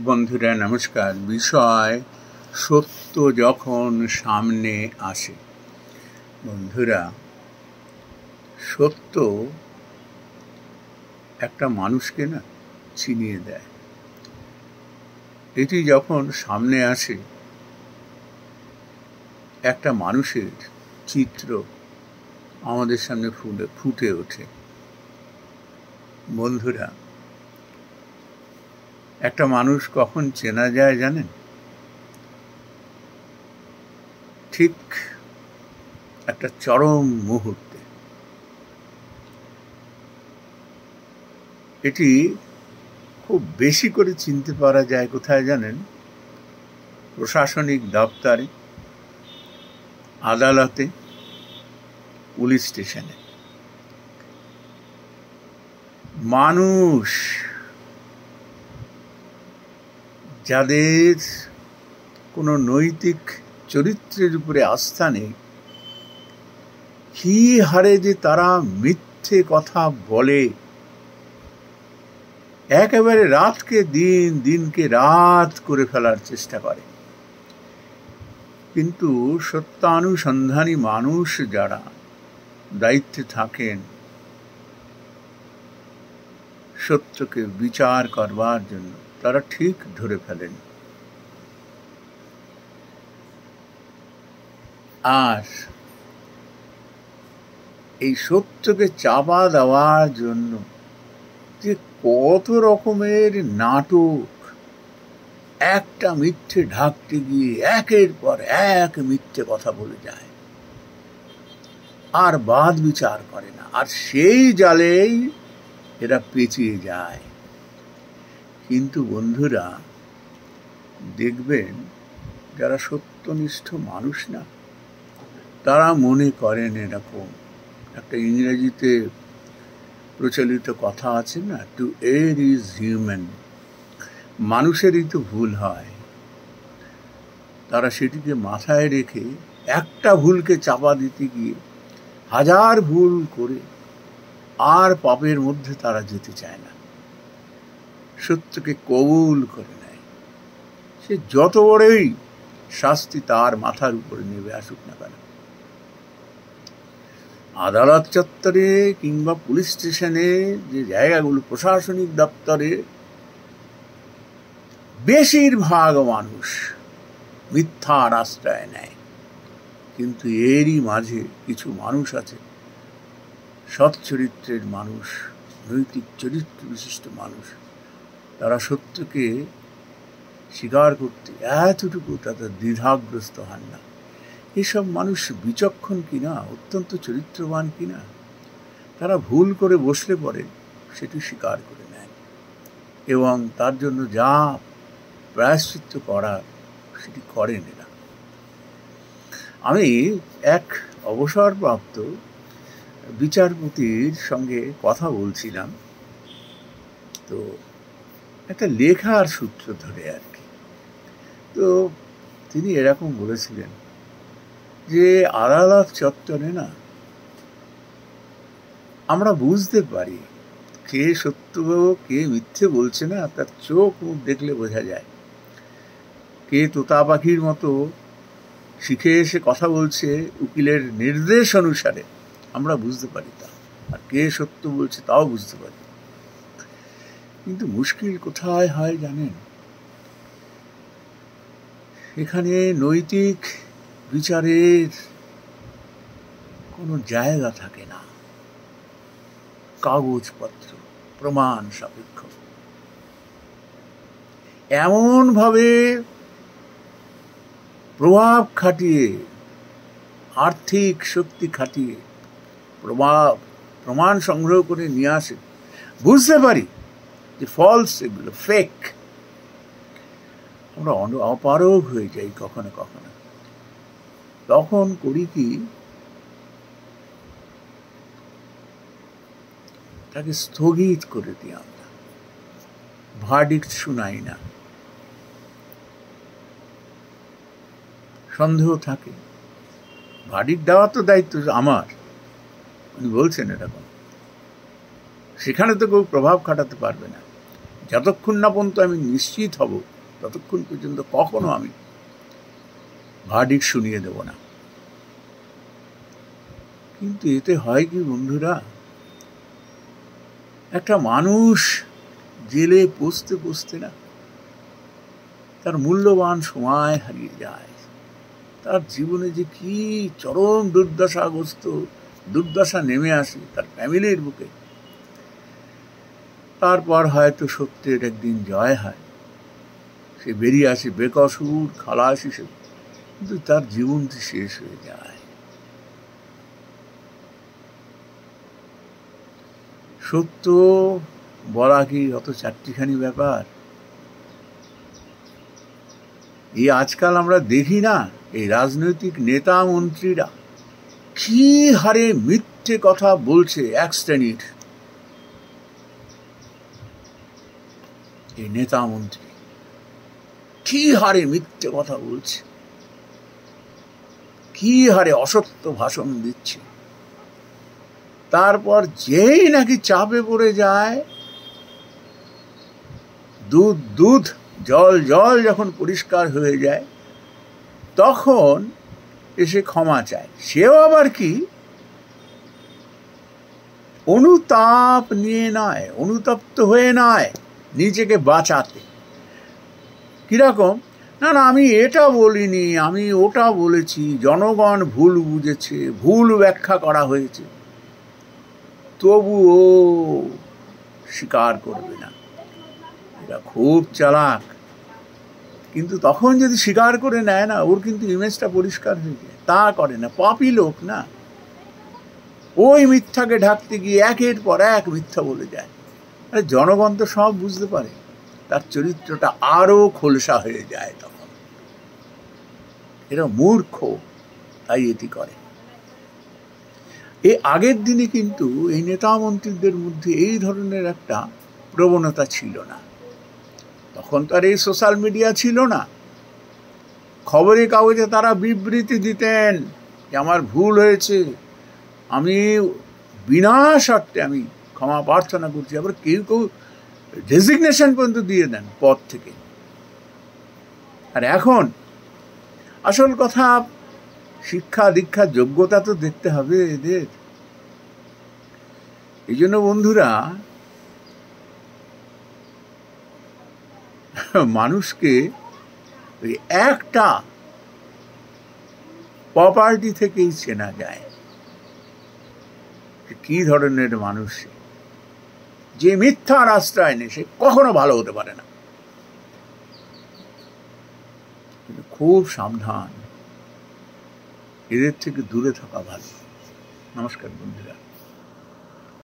বন্ধুরা নমস্কার। বিষয় সত্য যখন সামনে আসে। বন্ধুরা, সত্য একটা মানুষকে না চিনিয়ে দেয়। এটি যখন সামনে আসে, একটা মানুষের চিত্র আমাদের সামনে ফুটে ওঠে। বন্ধুরা, একটা মানুষ কখন চেনা যায় জানেন? ঠিক একটা চরম মুহূর্তে। এটি খুব বেশি করে চিনতে পারা যায় কোথায় জানেন? প্রশাসনিক দপ্তরে, আদালতে, পুলিশ স্টেশনে। মানুষ যাদের কোনো নৈতিক চরিত্রের উপরে আস্থা নেই, কি হারে যে তারা মিথ্যে কথা বলে, একেবারে রাতকে দিন, দিনকে রাত করে ফেলার চেষ্টা করে। কিন্তু সত্যানুসন্ধানী মানুষ যারা দায়িত্বে থাকেন সত্যকে বিচার করবার জন্য, তারা ঠিক ধরে ফেলেন। আর এই সত্যকে চাপা দেওয়ার জন্য যে কত রকমের নাটক, একটা মিথ্যে ঢাকতে গিয়ে একের পর এক মিথ্যে কথা বলে যায়, আর বাদ বিচার করে না, আর সেই জালেই এরা পেঁচিয়ে যায়। কিন্তু বন্ধুরা, দেখবেন যারা সত্যনিষ্ঠ মানুষ না, তারা মনে করেন এরকম একটা ইংরেজিতে প্রচলিত কথা আছে না, টু এর ইজ হিউম্যান। মানুষেরই তো ভুল হয়। তারা সেটিকে মাথায় রেখে একটা ভুলকে চাপা দিতে গিয়ে হাজার ভুল করে আর পাপের মধ্যে তারা যেতে চায় না, সত্যকে কবুল করে নেয়। সে যত বড়ই শাস্তি তার মাথার উপরে নেমে আসুক না কেন। আদালত চত্বরে কিংবা পুলিশ স্টেশনে, যে জায়গাগুলো, প্রশাসনিক দপ্তরে বেশিরভাগ মানুষ মিথ্যার আশ্রয় নেয়। কিন্তু এরই মাঝে কিছু মানুষ আছে, সৎ চরিত্রের মানুষ, নৈতিক চরিত্র বিশিষ্ট মানুষ, তারা সত্যকে স্বীকার করতে এতটুকু তাদের দ্বিধাগ্রস্ত হন না। এসব মানুষ বিচক্ষণ কিনা, অত্যন্ত চরিত্রবান কিনা, তারা ভুল করে বসলে পরে সেটি স্বীকার করে নেন এবং তার জন্য যা প্রায়শ্চিত্ত করার সেটি করেন এরা। আমি এক অবসরপ্রাপ্ত বিচারপতির সঙ্গে কথা বলছিলাম, তো একটা লেখার সূত্র ধরে আর কি। তো তিনি এরকম বলেছিলেন যে আদালত চত্বরে না আমরা বুঝতে পারি কে সত্য কে মিথ্যে বলছে না, তার চোখ মুখ দেখলে বোঝা যায়। কে তোতা পাখির মতো শিখে এসে কথা বলছে উকিলের নির্দেশ অনুসারে, আমরা বুঝতে পারি তা। আর কে সত্য বলছে তাও বুঝতে পারি। কিন্তু মুশকিল কোথায় হয় জানেন? এখানে নৈতিক বিচারের কোনো জায়গা থাকে না। কাগজপত্র, প্রমাণ সাপেক্ষ, এমন ভাবে প্রভাব খাটিয়ে, আর্থিক শক্তি খাটিয়ে প্রমাণ সংগ্রহ করে নিয়ে আসে, বুঝতে পারি যে ফলস, এগুলো ফেক। আমরা অপারগ হয়ে যাই কখনো কখনো। তখন করি কি, তাকে স্থগিত করে দিই আমরা, ভার্ডিক্ট শুনাই না। সন্দেহ থাকে, ভার্ডিক্ট দেওয়ার তো দায়িত্ব আমার, উনি বলছেন এরকম, সেখানে তো কেউ প্রভাব খাটাতে পারবে না। যতক্ষণ না পর্যন্ত আমি নিশ্চিত হব ততক্ষণ পর্যন্ত কখনো আমি ভার্ডিক্ট শুনিয়ে দেব না। কিন্তু এতে হয় কি বন্ধুরা, একটা মানুষ জেলে পৌঁছতে পৌঁছতে না তার মূল্যবান সময় হারিয়ে যায়। তার জীবনে যে কি চরম দুর্দশা নেমে আসে তার ফ্যামিলির বুকে। তারপর হয়তো সত্যের একদিন জয় হয়, সে বেরিয়ে আসে বেকসুর খালাস হিসেবে, কিন্তু তার জীবনটি শেষ হয়ে যায়। সত্য বলা কি অত চারটিখানি ব্যাপার? এই আজকাল আমরা দেখি না এই রাজনৈতিক নেতা মন্ত্রীরা কি হারে মিথ্যে কথা বলছে। এক শ্রেণীর এই নেতা মন্ত্রী কি হারে মিথ্যে কথা বলছে, কি হারে অসত্য ভাষণ দিচ্ছে। তারপর যেই নাকি চাপে পড়ে যায়, দুধ জল যখন পরিষ্কার হয়ে যায় তখন এসে ক্ষমা চায়। সেও আবার কি অনুতাপ নিয়ে নয়, অনুতপ্ত হয়ে নয়, নিজেকে বাঁচাতে। কিরকম না আমি এটা বলিনি, আমি ওটা বলেছি, জনগণ ভুল বুঝেছে, ভুল ব্যাখ্যা করা হয়েছে, তবুও স্বীকার করবে না। এটা খুব চালাক। কিন্তু তখন যদি স্বীকার করে নেয় না, ওর কিন্তু ইমেজটা পরিষ্কার হয়ে যায়। তা করে না, পাপী লোক না, ওই মিথ্যাকে ঢাকতে গিয়ে একের পর এক মিথ্যা বলে যায়। আরে জনগণ তো সব বুঝতে পারে, তার চরিত্রটা আরো খোলসা হয়ে যায়। তখন এরা মূর্খ, তাই এটি করে। এই আগের দিনে কিন্তু এই নেতা মন্ত্রীদের মধ্যে এই ধরনের একটা প্রবণতা ছিল না। তখন তো আর এই সোশ্যাল মিডিয়া ছিল না। খবরের কাগজে তারা বিবৃতি দিতেন যে আমার ভুল হয়েছে, আমি বিনা শর্তে আমি ক্ষমা প্রার্থনা করছি। আবার কেউ রেজিগনেশন পর্যন্ত দিয়ে দেন পদ থেকে। আর এখন আসল কথা, শিক্ষা দীক্ষা যোগ্যতা তো দেখতে হবে এদের। এই জন্য বন্ধুরা, মানুষকে একটা প্রপার্টি থেকেই চেনা যায় কি ধরনের মানুষ। যে মিথ্যার আশ্রয় নেই সে কখনো ভালো হতে পারে না। খুব সাবধান, এদের থেকে দূরে থাকা ভালো। নমস্কার বন্ধুরা।